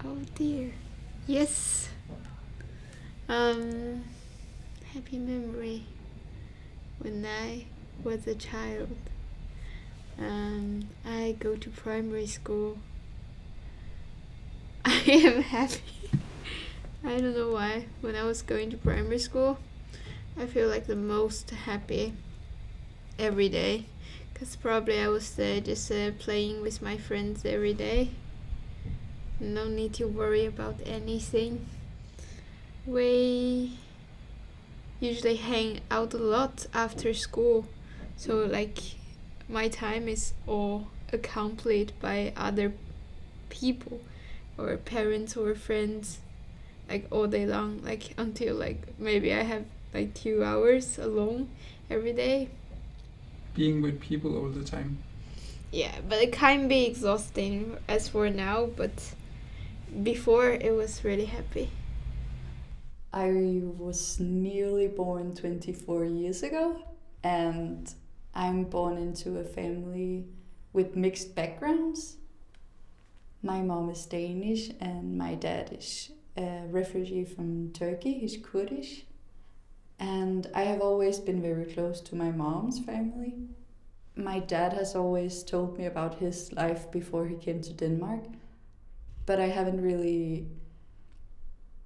Oh dear. Yes. Happy memory when I was a child. I go to primary school. I am happy. I don't know why. When I was going to primary school, I feel like the most happy every day. Because probably I was just playing with my friends every day. No need to worry about anything. We usually hang out a lot after school. So like my time is all accompanied by other people or parents or friends, like all day long, like until like maybe I have like 2 hours alone every day. Being with people all the time. Yeah, but it can be exhausting as for now, but before it was really happy. I was nearly born 24 years ago, and I'm born into a family with mixed backgrounds. My mom is Danish and my dad is a refugee from Turkey. He's Kurdish. And I have always been very close to my mom's family. My dad has always told me about his life before he came to Denmark, but I haven't really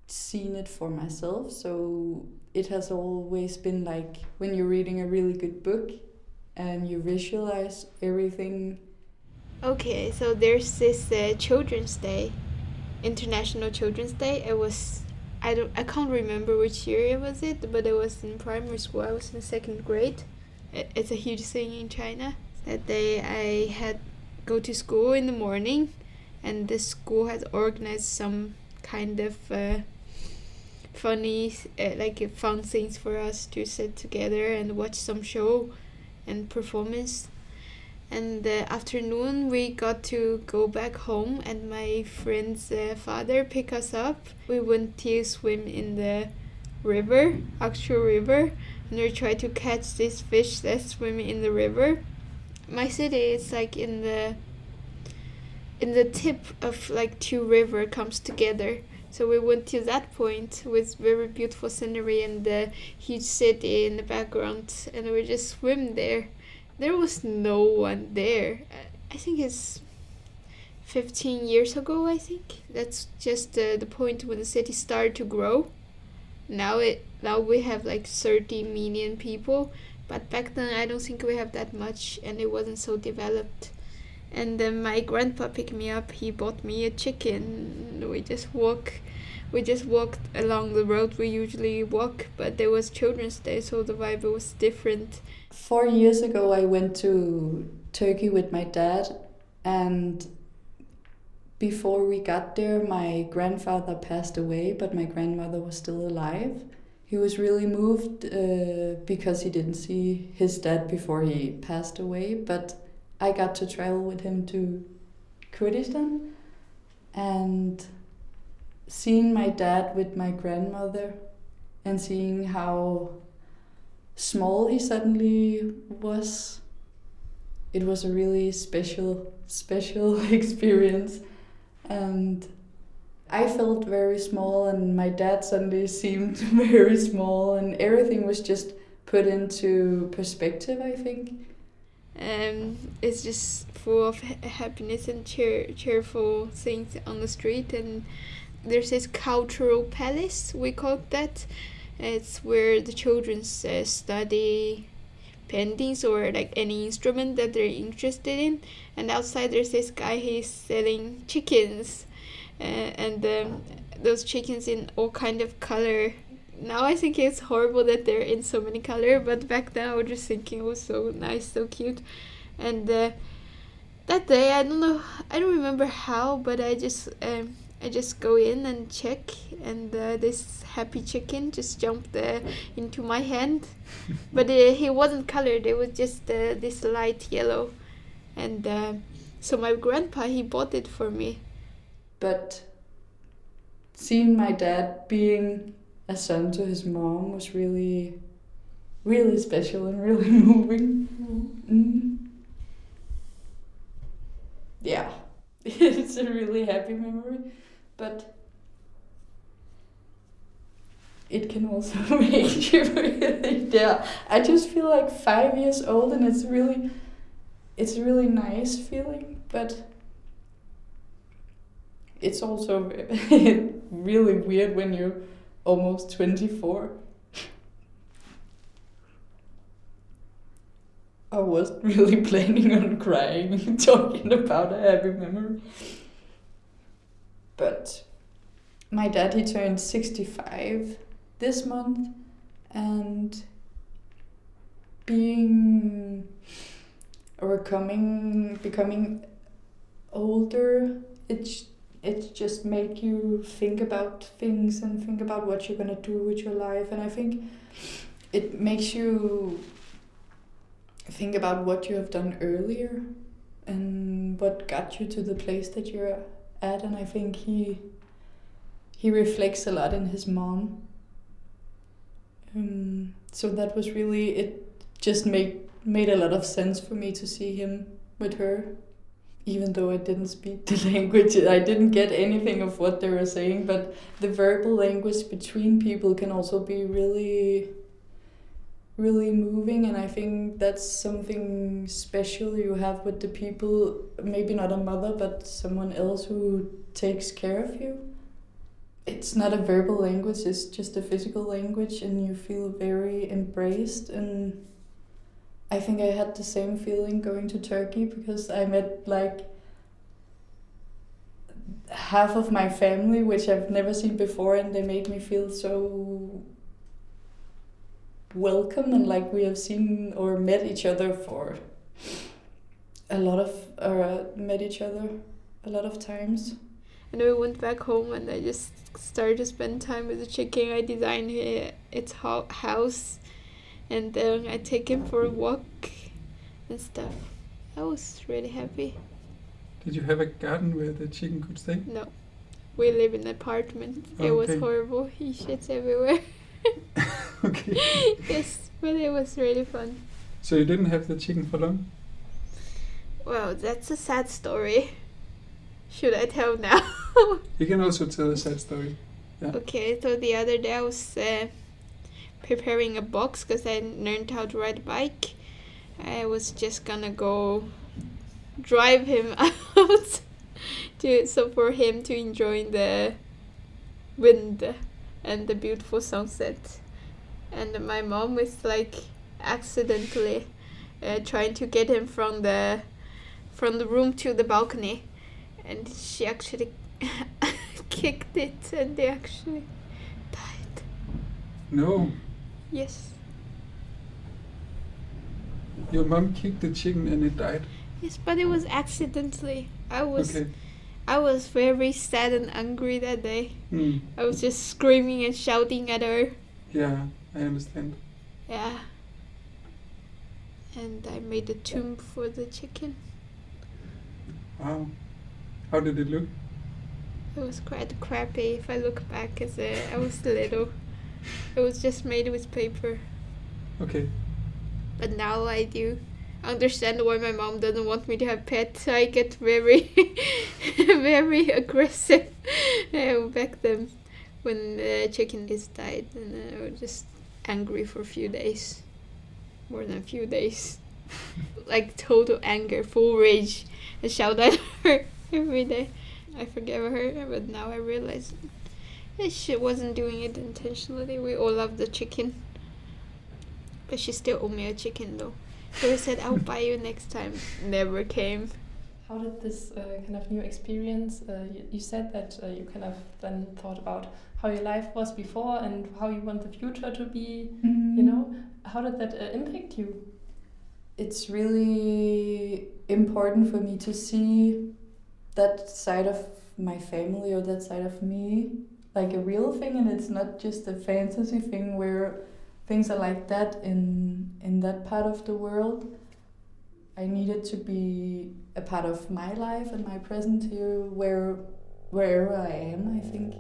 seen it for myself. So it has always been like when you're reading a really good book and you visualize everything. Okay, so there's this Children's Day, International Children's Day. It was, I can't remember which year it was but it was in primary school. I was in second grade. It's a huge thing in China. That day I had go to school in the morning, and the school had organized some kind of funny, like fun things for us to sit together and watch some show and performance. And the afternoon we got to go back home, and my friend's father picked us up. We went to swim in the river, actual river, and we tried to catch this fish that's swimming in the river. My city is like in the tip of like two river comes together. So we went to that point with very beautiful scenery and the huge city in the background, and we just swim there. There was no one there. I think it's 15 years ago, I think. That's just the point when the city started to grow. Now we have like 30 million people, but back then I don't think we have that much, and it wasn't so developed. And then my grandpa picked me up. He bought me a chicken. We just walked along the road we usually walk, but there was Children's Day, so the vibe was different. 4 years ago, I went to Turkey with my dad, and before we got there, my grandfather passed away, but my grandmother was still alive. He was really moved because he didn't see his dad before he passed away, but I got to travel with him to Kurdistan, and seeing my dad with my grandmother and seeing how small he suddenly was, it was a really special experience. And I felt very small, and my dad suddenly seemed very small, and everything was just put into perspective, I think. It's just full of happiness and cheerful things on the street. And there's this cultural palace, we call that. It's where the children study paintings or like any instrument that they're interested in. And outside there's this guy, he's selling chickens, and those chickens in all kind of color. Now I think it's horrible that they're in so many color, but back then I was just thinking it was so nice, so cute. And that day, I don't remember how, but I just go in and check, and this happy chicken just jumped into my hand. But he wasn't colored, it was just this light yellow. And so my grandpa, he bought it for me. But seeing my dad being a son to his mom was really, really special and really moving. Yeah, it's a really happy memory. but it can also make you really, yeah. I just feel like 5 years old, and it's a really nice feeling, but it's also really weird when you're almost 24. I wasn't really planning on crying and talking about a happy memory. But my dad, he turned 65 this month, and becoming older, it just make you think about things and think about what you're gonna do with your life, and I think it makes you think about what you have done earlier and what got you to the place that you're at, and I think he reflects a lot in his mom. So that was really, it just made a lot of sense for me to see him with her. Even though I didn't speak the language, I didn't get anything of what they were saying, but the verbal language between people can also be really, really moving, and I think that's something special you have with the people, maybe not a mother, but someone else who takes care of you. It's not a verbal language, it's just a physical language, and you feel very embraced. And I think I had the same feeling going to Turkey, because I met like half of my family, which I've never seen before, and they made me feel so welcome, and like we have seen or met each other for met each other a lot of times. And we went back home, and I just started to spend time with the chicken. I designed its house, and then I take him for a walk and stuff. I was really happy. Did you have a garden where the chicken could stay? No, we live in an apartment. It was horrible. He shits everywhere. Okay. Yes, but it was really fun. So you didn't have the chicken for long? Well, that's a sad story. Should I tell now? You can also tell a sad story. Yeah. Okay, so the other day I was preparing a box because I learned how to ride a bike. I was just gonna go drive him out so for him to enjoy the wind and the beautiful sunset. And my mom is like accidentally trying to get him from the room to the balcony, and she actually kicked it, and they actually died. No. Yes. Your mom kicked the chicken and it died? Yes, but it was accidentally. I was very sad and angry that day. I was just screaming and shouting at her. Yeah, I understand. Yeah. And I made a tomb for the chicken. Wow. How did it look? It was quite crappy if I look back, as I was little. It was just made with paper. Okay. But now I do understand why my mom doesn't want me to have pets. I get very, very aggressive back then when the chicken is died, and I was just angry for a few days. More than a few days. Like total anger, full rage. I shout at her every day. I forgave her, but now I realize she wasn't doing it intentionally. We all love the chicken. But she still owed me a chicken though. So I said, I'll buy you next time. Never came. How did this kind of new experience, you said that you kind of then thought about how your life was before and how you want the future to be, you know, how did that impact you? It's really important for me to see that side of my family or that side of me like a real thing, and it's not just a fantasy thing where things are like that in that part of the world. I need it to be a part of my life and my present here, wherever I am, I think.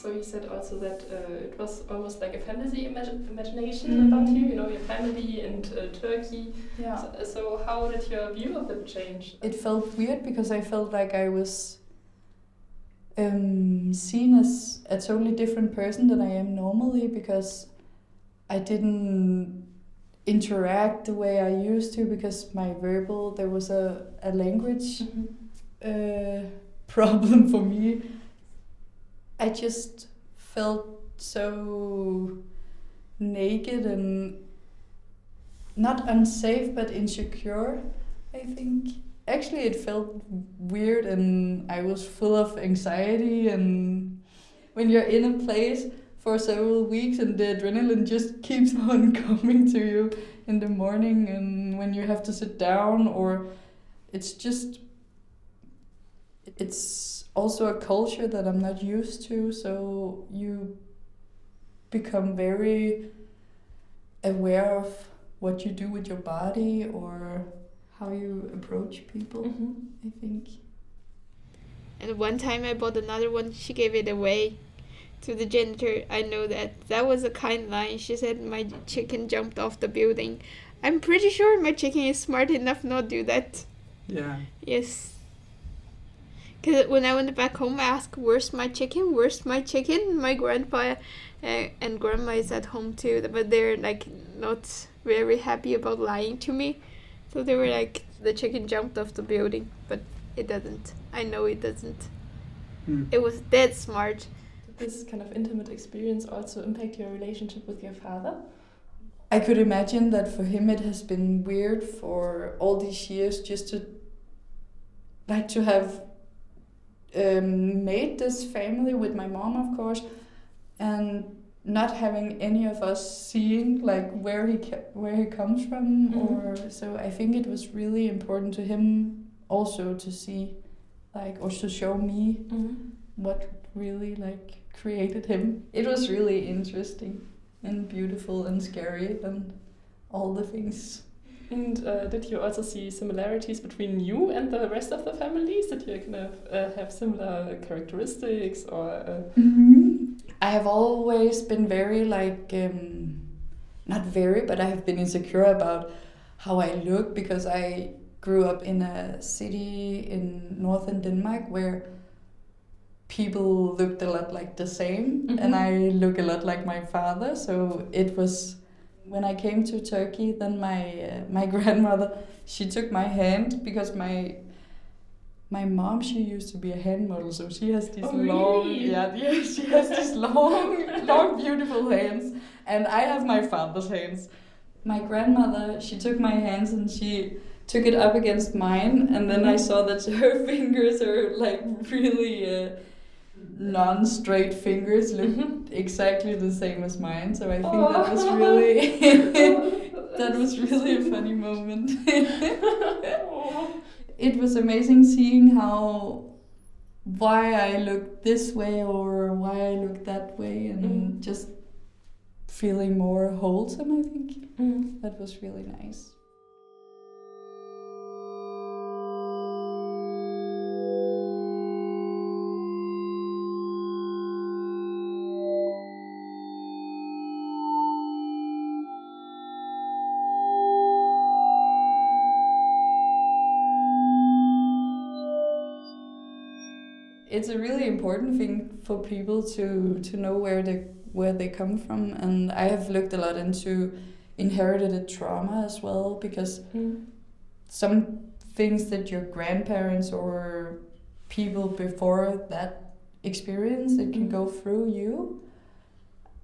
So you said also that it was almost like a fantasy imagination about you, you know, your family and Turkey. Yeah. So how did your view of it change? It felt weird because I felt like I was seen as a totally different person than I am normally, because I didn't interact the way I used to, because there was a language problem for me. I just felt so naked and not unsafe, but insecure, I think. Actually, it felt weird, and I was full of anxiety. And when you're in a place for several weeks and the adrenaline just keeps on coming to you in the morning, and when you have to sit down, or it's also a culture that I'm not used to, so you become very aware of what you do with your body or how you approach people, I think. And one time I bought another one, she gave it away to the janitor. I know that was a kind line. She said my chicken jumped off the building. I'm pretty sure my chicken is smart enough not to do that. Yeah. Yes. Because when I went back home, I asked, where's my chicken? Where's my chicken? My grandpa and grandma is at home too, but they're like not very happy about lying to me. So they were like, the chicken jumped off the building, but it doesn't. I know it doesn't. It was dead smart. Did this kind of intimate experience also impact your relationship with your father? I could imagine that for him it has been weird for all these years just to have made this family with my mom, of course, and not having any of us seeing like where he comes from, or so. I think it was really important to him also to see, like, or to show me what really like created him. It was really interesting and beautiful and scary and all the things. And did you also see similarities between you and the rest of the families? Did you kind of have similar characteristics, or? I have always been very like, not very, but I have been insecure about how I look, because I grew up in a city in northern Denmark where people looked a lot like the same, and I look a lot like my father. So it was, when I came to Turkey, then my grandmother, she took my hand, because my mom, she used to be a hand model, so she has these she has these long, beautiful hands, and I have my father's hands. My grandmother, she took my hands and she took it up against mine, and then I saw that her fingers are like really non-straight fingers, look exactly the same as mine. So I think that was really that was really a funny moment. It was amazing seeing why I looked this way or why I looked that way, and just feeling more wholesome, I think. That was really nice. It's a really important thing for people to know where they come from, and I have looked a lot into inherited trauma as well, because some things that your grandparents or people before that experience that can go through you.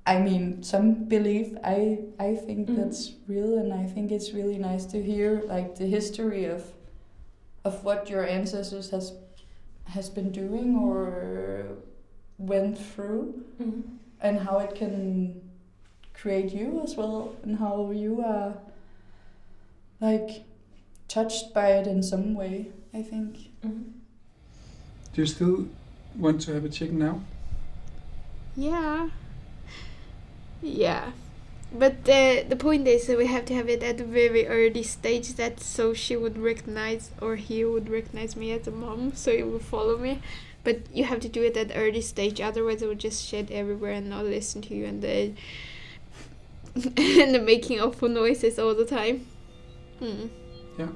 I mean, some belief, I think that's real, and I think it's really nice to hear like the history of what your ancestors has been doing or went through, and how it can create you as well, and how you are like touched by it in some way, I think. Do you still want to have a chicken now? Yeah, but the point is that we have to have it at a very early stage, that so she would recognize, or he would recognize me as a mom, so he would follow me. But you have to do it at early stage, otherwise it will just shed everywhere and not listen to you, and the and the making awful noises all the time. Yeah.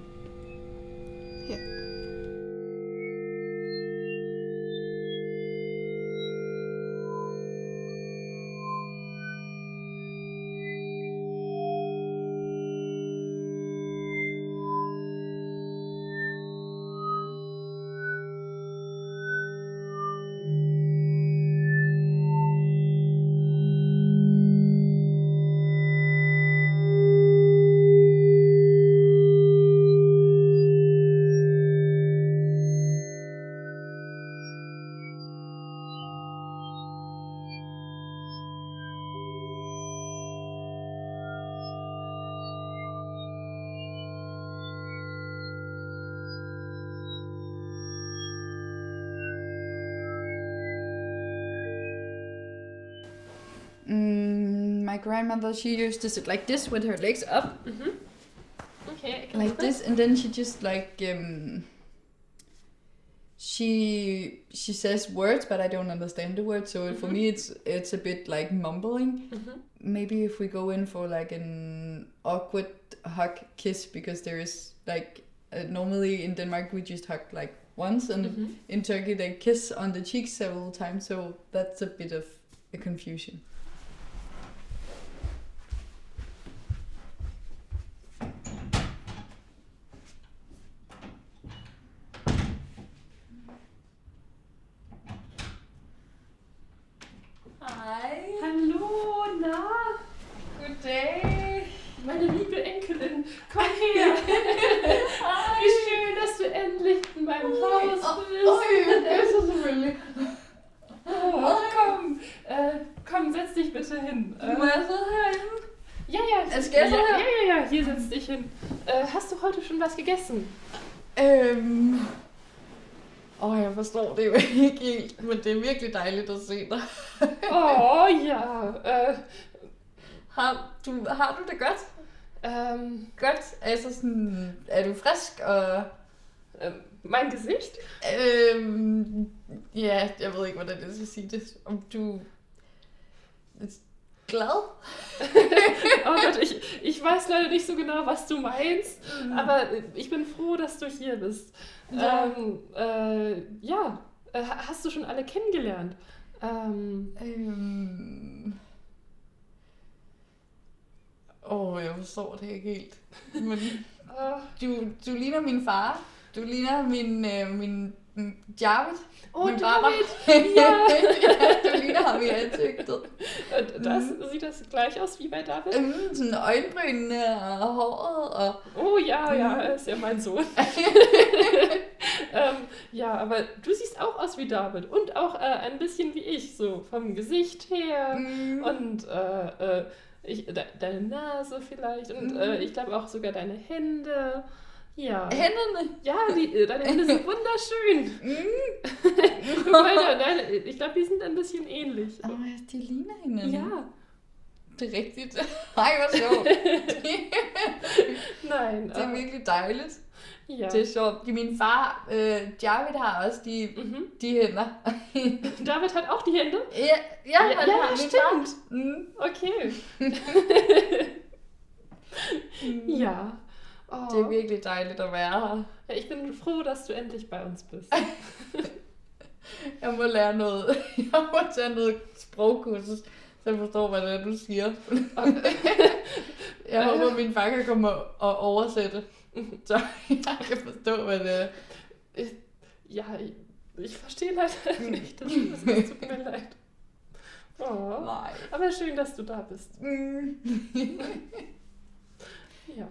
My grandmother, she used to sit like this with her legs up. Mm-hmm. Okay, I can Like do this, that. and then she just like she says words, but I don't understand the words. So for me, it's a bit like mumbling. Mm-hmm. Maybe if we go in for like an awkward hug kiss, because there is like normally in Denmark we just hug like once, and in Turkey they kiss on the cheeks several times. So that's a bit of a confusion. Hej. Hallo, na? Goddag. Meine liebe Enkelin, komm her! Wie schön, dass du endlich in meinem Haus bist. Det er så selvfølgelig. Komm, komm, setz dich bitte hin. Må jeg sidde herinde? Ja, Skal jeg sidde her? ja, hier setz dich hin. Hast du heute schon was gegessen? Jeg forstår det jo ikke helt, men det er virkelig dejligt at se dig. Ja. Har du det godt? Godt? Altså sådan, er du frisk og... Mein Gesicht? Ja, jeg ved ikke, hvordan jeg skal sige det. Om du er glad? Oh Gott, ich weiß leider nicht so genau, was du meinst, aber ich bin froh, dass du hier bist. Ja. Hast du schon alle kennengelernt? Jeg forstår det ikke helt. Men du ligner min far. Du ligner min David. Min David! Ja. Du ligner ham i ansigtet. Sieht das gleich aus wie bei David? Sådan øjenbrynene og håret og... Oh ja, er ist ja mein Sohn. Ja, aber du siehst auch aus wie David und auch ein bisschen wie ich, so vom Gesicht her und deine Nase vielleicht und ich glaube auch sogar deine Hände. Ja. Hænderne? Ja, deine Hände sind wunderschön. Ich glaube, die sind ein bisschen ähnlich. Ja, de ligner hinanden. Ja. Det er rigtigt. Ej, hvor sjovt. Nein. Det er virkelig dejligt. Ja. Det er sjovt. Min far, David, har også de hænder. David hat auch die Hände? Ja, han har min stimmt. Far. Okay. Ja. Oh. Det er virkelig dejligt at være her. Ja, ich bin froh, dass du endlich bei uns bist. Jeg må lære noget. Jeg må tage noget sprogkursus, så jeg forstår, hvad det er, du siger. Jeg håber, min far kan komme og oversætte, så jeg kan forstå, hvad det er. Ja, ich verstehe leider nicht. Das tut mir leid. Oh. Nej. Aber schön, dass du da bist. Ja.